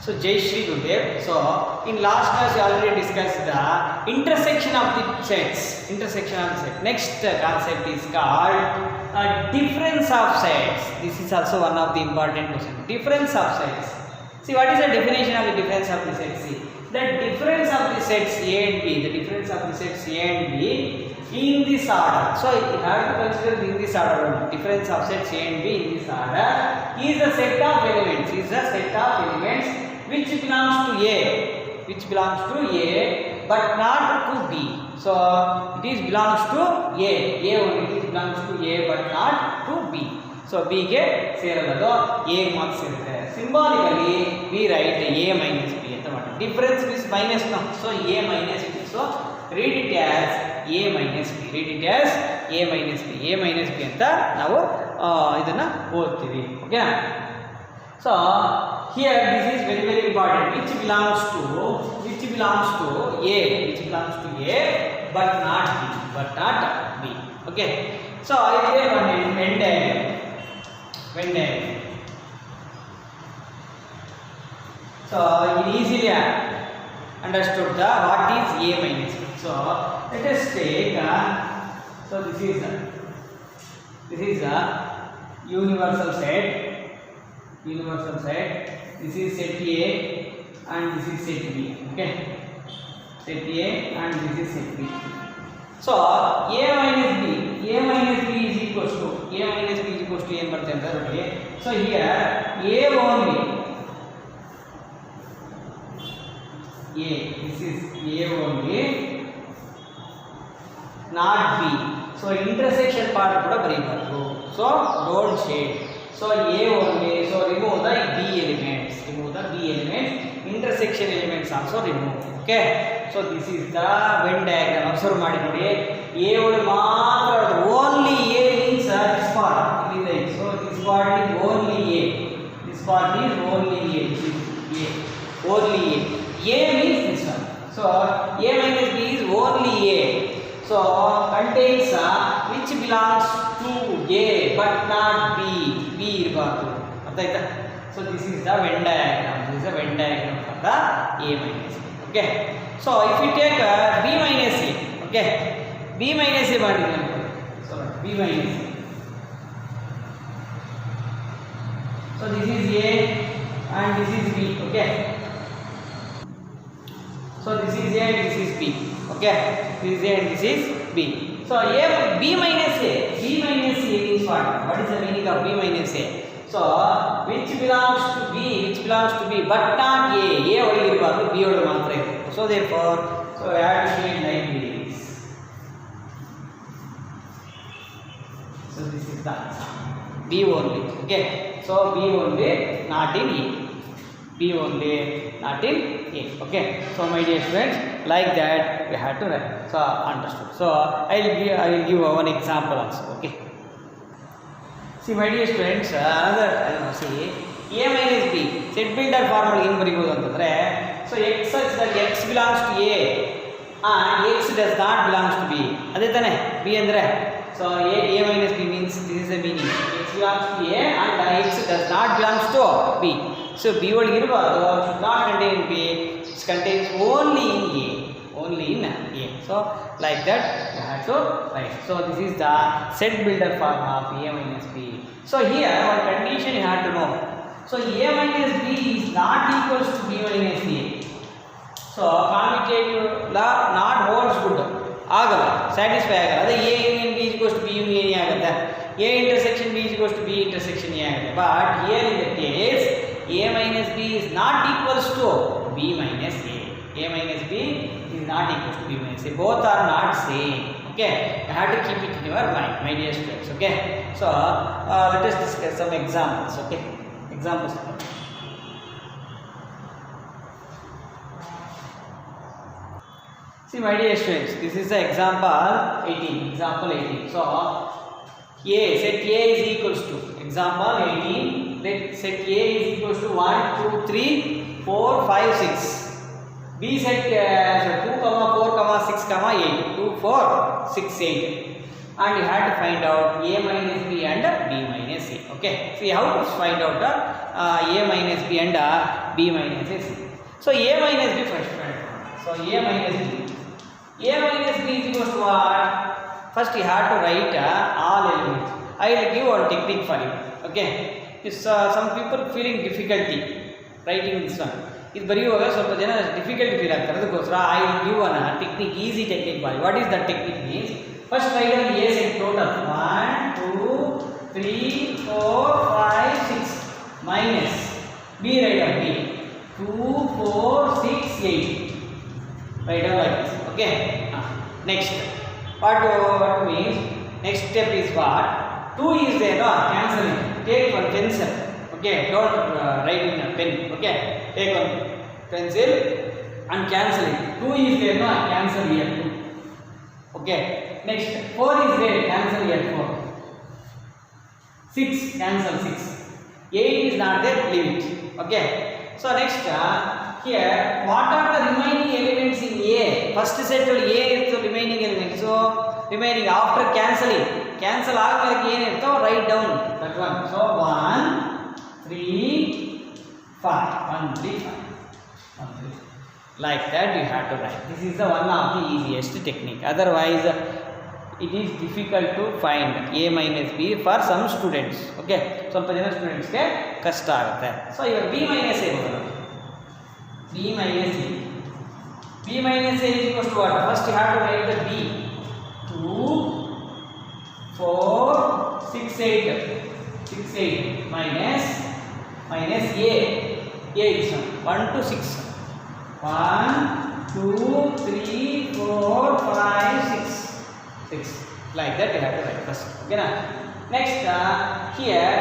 So Jai Shri Gurudev. So in last class we already discussed the intersection of the sets. Intersection of the set. Next concept is called difference of sets. This is also one of the important questions. Difference of sets. See, what is the definition of the difference of the sets? See, the difference of the sets A and B. The difference of the sets A and B in this order. So you have to consider in this order. Difference of sets A and B in this order is a set of elements. Is a set of elements which belongs to A. Which belongs to A, but not to B. So it is belongs to A. A only it belongs to A, but not to B. So B ಗೆ ಸೇರಬಹುದು, A ಮಾತ್ರ ಸೇರುತ್ತೆ. Symbolically we write A minus B ಅಂತ ಮಾಡಿ. Difference is minus now. So A minus B. So read it as A minus B. Read it as A minus B. A minus B ಅಂತ ನಾವು ಇದನ್ನ ಓದ್ತೀವಿ. Okay. So here this is very very important. Which belongs to A, which belongs to A, but not B, but not B. Okay. So I will one Venn diagram. So you easily understood the what is A minus B. So let us take so this is a universal set. This is set A and this is set B. Okay, set A and this is set B. So A minus B is equals to ಏನು ಬರುತ್ತೆ ಅಂತ ನೋಡಿ. So here A only, this is A only, not B. So intersection part ಕೂಡ ಬರೀಬಾರದು. So don't shade. So A only. So remove the B elements. Intersection elements also remove. Okay. So this is the Venn diagram. Observe ಮಾಡಿ ನೋಡಿ. A ಒಳಗೆ ಮಾತ್ರ only A means this part. So this part is only A. This part is only A. This is A. Only A. A means this one. So A minus B is only A. So contains which belongs to A but not B. B ಇರಬಾರದು. ಅರ್ಥ ಆಯ್ತಾ? So this is the Venn diagram. This is the Venn diagram for the A minus B. Okay. So if you take B minus A, okay, B minus A ಮಾಡಿದ್ರೆ so B minus A. So this is A and this is B. Okay. So this is A and this is B. Okay. This is A and this is B. So B minus A means what? What is the meaning of B minus A? So which belongs to B, but not A. A ಒಳಗೆ ಇರಬಾರದು, B ಒಳಗೆ ಮಾತ್ರ ಇರಬೇಕು. So therefore, so I have to say like this. So this is the B only. Okay. So B only, not in A. B only, not in A. Okay. So my dear friends, like that we have to write. So understood. So I will give one example also. Okay. See my dear friends, another see A minus B set builder formula ಏನು ಬರೀಬಹುದು ಅಂತಂದ್ರೆ, so x such that x belongs to A and x does not belongs to B. ಅದೇ ತಾನೆ B ಅಂದ್ರೆ. So A minus B means this is the meaning. X belongs to A and x does not belongs to B. So B ಒಳಗೆ ಇರಬಾರದು, should not contain B. It contains only in A. So like that you have to write. So this is the set builder formula of A minus B. So here one condition you have to know. So A minus B is not equals to B minus A. So commutative law not holds good. ಆಗಲ್ಲ, satisfy ಆಗಲ್ಲ. ಅದೇ A union B is equals to B union A ಆಗುತ್ತೆ. A intersection B is equals to B intersection A ಆಗುತ್ತೆ. But here in the case A minus B is not equals to B minus A. A minus B is not equals to B minus A. Both are not same. Okay. You have to keep it in your mind, my dear students. Okay. So let us discuss some examples. Okay. Examples. See my dear students, this is the example 18. Example 18. So A, set A is equals to, example 18, let set A is equals to 1, 2, 3, 4, 5, 6. B set 2, 4, 6, 8. 2, 4, 6, 8. and you have to find out a minus b and b minus c. Okay, see how to find out a minus b and b minus c. So a minus b first find. So a minus b is equal to what? First you have to write all elements. I will give one technique for you. Okay, if some people feeling difficulty writing this one, ಇದು ಬರೆಯುವಾಗ ಸ್ವಲ್ಪ ಜನ difficulty feel ಆಗ್ತಾರೆ. ಅದಕ್ಕೋಸ್ಕರ I will give an technique, easy technique boy. What is the technique means, first write down a set total 1 2 3 4 5 6 minus b write down b 2 4 6 8 write down like this. Okay, next what means, next step is what, 2 is there, no, cancel it, take one pencil. Okay, don't write in a pen. Okay, take one pencil and cancel it. 2 is there, no, cancel here 2. Okay, next 4 is there, cancel here 4. 6, cancel 6. 8 is not there, leave it. Okay, so next here what are the remaining elements in A? First set A is the remaining element. So remaining after cancelling, cancel agmalike ಏನು ಇರ್ತೋ write down that one. So 1 3 5 1 3 5 1 3 like that you have to write. This is the one of the easiest technique. Otherwise it is difficult to find a minus b for some students. Okay, ಸ್ವಲ್ಪ ಜನ students ಗೆ ಕಷ್ಟ ಆಗುತ್ತೆ. So ಈಗ b minus a ಬರೋದು. b minus a is equal to what? First you have to write the b 2 4 6 8 minus a is 1 to 6 1 2 3 4 5 6 like that you have to write first. Okay na? Next here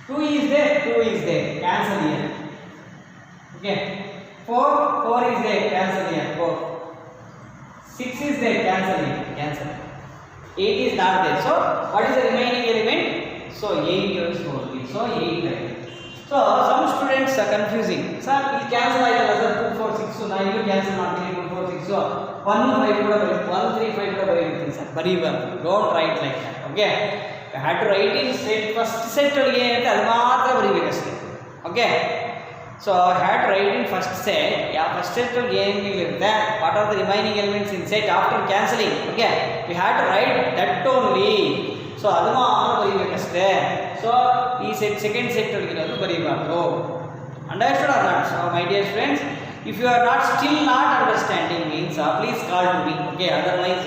2 is there, cancel here. Okay, 4 is there, cancel here 4. 6 is there, cancel here, cancel. 8 is not there. So what is the remaining element? So 8 is only. So 8 right. So some students are confusing. Sir, we cancel either 2 4 6. So now you cancel not 3 2 4 6. So 1 5 ಕೂಡ ಬರೀ 1 3 5 ಕೂಡ ಬರೀತೀನಿ sir. ಬರೀಬಾರ್ದು. Don't write like that. Okay. You have to write in set, first set ಒಳಗೆ ಅಂತ ಅದು ಮಾತ್ರ ಬರೀಬೇಕಷ್ಟೇ. Okay. So I had to write in first set. Yeah, first set ಒಳಗೆ ಏನು ಇರುತ್ತೆ? What are the remaining elements in set after cancelling? Okay. We had to write that only. So ಅದು ಮಾತ್ರ ಬರೀಬೇಕಷ್ಟೇ. So ಈ ಸೆಟ್ ಸೆಕೆಂಡ್ ಸೆಟ್ ಒಳಗಿರೋದು ಬರೀಬಾರ್ದು. Understood or not? So my dear friends, if you are still not understanding means please call to me. Okay, otherwise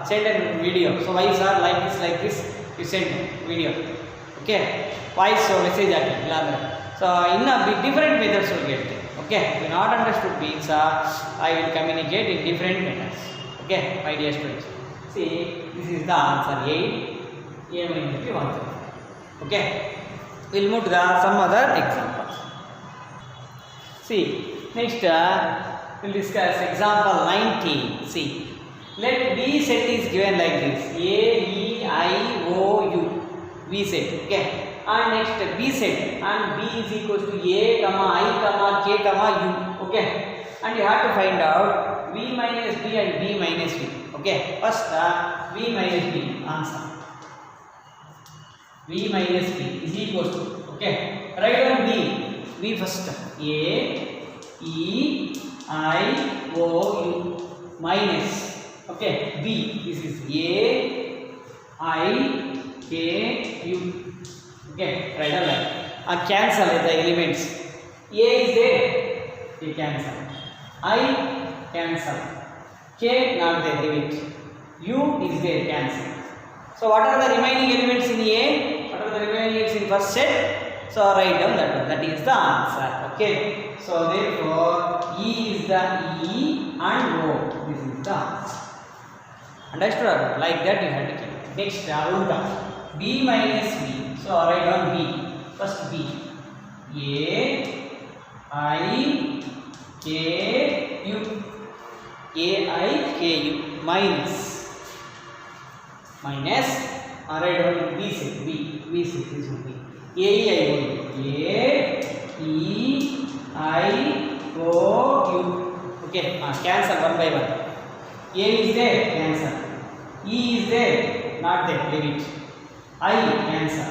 send a video. So why sir like this you send video. Okay, voice message ಹಾಕಿ ಇಲ್ಲ ಅಂದ್ರೆ so in a different methods will get it. Okay, if you not understood means I will communicate in different methods. Okay, my dear students, see this is the answer 8 a minus b 1. Okay, we'll move to some other examples. See, next we'll discuss example 19. See, let B set is given like this, A, E, I, O, U, B set. Okay, and next B set, and B is equal to A, I, K, U. Okay, and you have to find out V minus B and B minus V. Okay, first V minus B answer. V minus B is equal to, okay, write down V first, A, E, I, O, U minus, okay, B, this is A, I, K, U. Okay, write down like cancel the elements. A is there, they cancel. I cancel. K not there, leave it. U is there, cancel. So what are the remaining elements in A? What are the remaining elements in first set? So write down that one. That is the answer. Okay. So therefore E is the E and O. This is the answer. Understood? Like that you have to keep. Next ulta. B minus V. So write down B. First B. A, I, K, U. A, I, K, U minus. Write down B set. B set is B. A, E, I, O. A, E, I, O, U. Okay, cancel one by one. A is there, cancel. E is there, not there, leave it. I answer.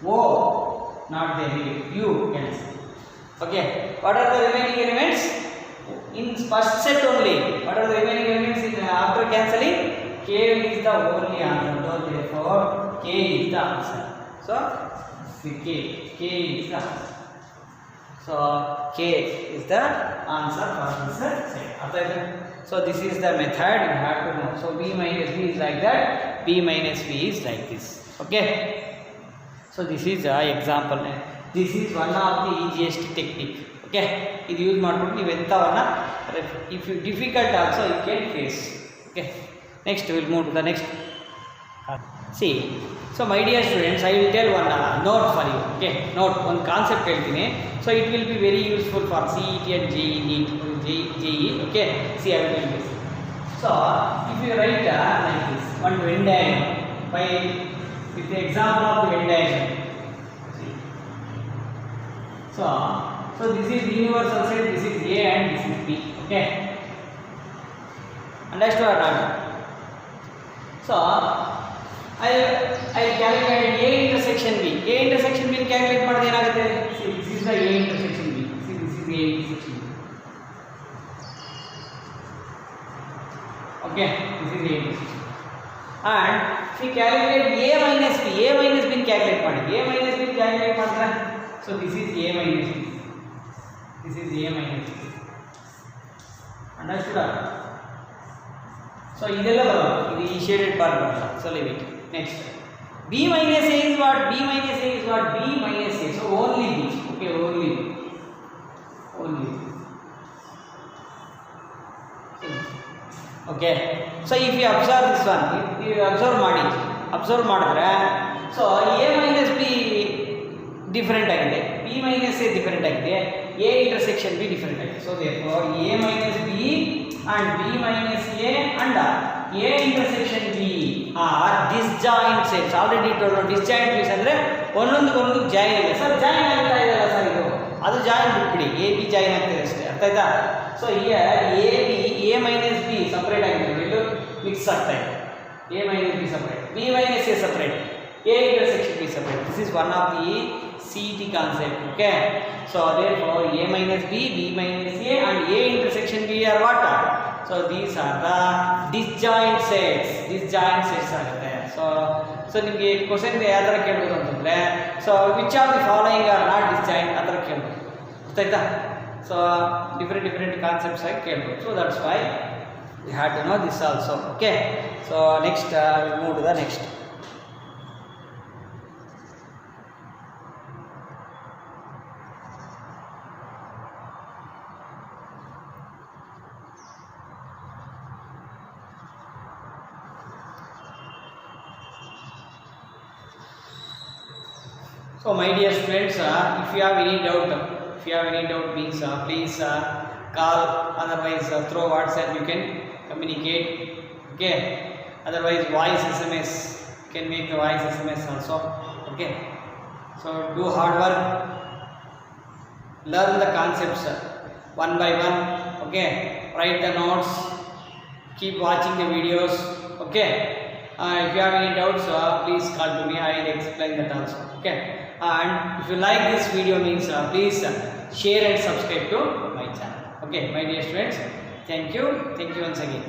O not there, leave it. U answer. Okay, what are the remaining elements? In first set only, what are the remaining elements in after cancelling? K is the only answer, so therefore K is the answer. So K is the answer. So K is the answer for this set. So this is the method you have to know. So B minus B is like that, B minus B is like this. Okay. So this is an example. This is one of the easiest technique. Okay. It use ಮಾಡ್ಬಿಟ್ಟು ನೀವು ಎಂತವನ್ನ if you difficult also you can face. Okay. Next we will move to the next. See. So my dear students, I will tell one note for you. Okay. Note one concept ಹೇಳ್ತೀನಿ. So it will be very useful for CET and JEE. Okay. See, I will tell this. So if you write like this, one Venn diagram by with the example of the Venn diagram. See. So this is the universal set, this is A and this is B. Okay. Understood or not? So I calculate A intersection B. A intersection B calculate ಮಾಡಿದ್ರೆ ಏನಾಗುತ್ತೆ? See, this is the A intersection B. See, this is A intersection B. Okay, this is A intersection. And we calculate A minus B. A minus B calculate ಮಾಡಿ. A minus B calculate ಮಾಡಿದ್ರೆ, so this is A minus B. This is A minus B. Understood? So ಇದೆಲ್ಲ ಬರೋದು, ಇದು ಈ shaded part ಬರಲ್ಲ. So leave it. Next, B minus A is what? B minus A is what? B minus A. So only B. Okay, only B. Okay. So if you observe this one, if you observe ಮಾಡಿದ್ರೆ, so A minus B different ಆಗಿದೆ, B minus A different ಆಗಿದೆ, A intersection B different ಆಗಿದೆ. So therefore A minus B and B minus A and A intersection B are disjoint sets. Already told you disjoint sets ಅಂದ್ರೆ ಒಂದೊಂದಕ್ಕೊಂದು join ಇದೆ. Sir join ಆಗ್ತಾ ಇದೆಯಲ್ಲ sir, ಇದು ಅದು join ಬಿಟ್ಬಿಡಿ, A B join ಆಗ್ತಿದೆ ಅಷ್ಟೇ, ಅರ್ಥ ಆಯ್ತಾ? So A minus B separate ಆಗಿದೆ, ಇದು ಮಿಕ್ಸ್ ಆಗ್ತಾ ಇದೆ. A minus B separate, B minus A separate, A intersection B separate. This is one of the CET concept. Okay. So therefore A minus B, B minus A and A intersection B are what? So these are the disjoint sets. Disjoint sets ಆಗುತ್ತೆ. So ನಿಮಗೆ question ಯಾವ ಥರ ಕೇಳ್ಬೋದು ಅಂತಂದರೆ, so which of the following are not disjoint ಆ ಥರ ಕೇಳ್ಬೋದು, ಗೊತ್ತಾಯ್ತಾ? ಸೊ ಡಿಫ್ರೆಂಟ್ ಕಾನ್ಸೆಪ್ಟ್ಸ್ ಆಗಿ ಕೇಳ್ಬೋದು. So that's why we have to know this also. Okay. So next we move to the next. So my dear students, if you have any doubt means please call, otherwise through WhatsApp you can communicate. Okay. Otherwise voice SMS, you can make the voice SMS also. Okay. So do hard work, learn the concepts one by one. Okay. Write the notes, keep watching the videos. Okay. If you have any doubts, please call to me, I will explain that also. Okay. And if you like this video means please share and subscribe to my channel. Okay, my dear students, thank you once again.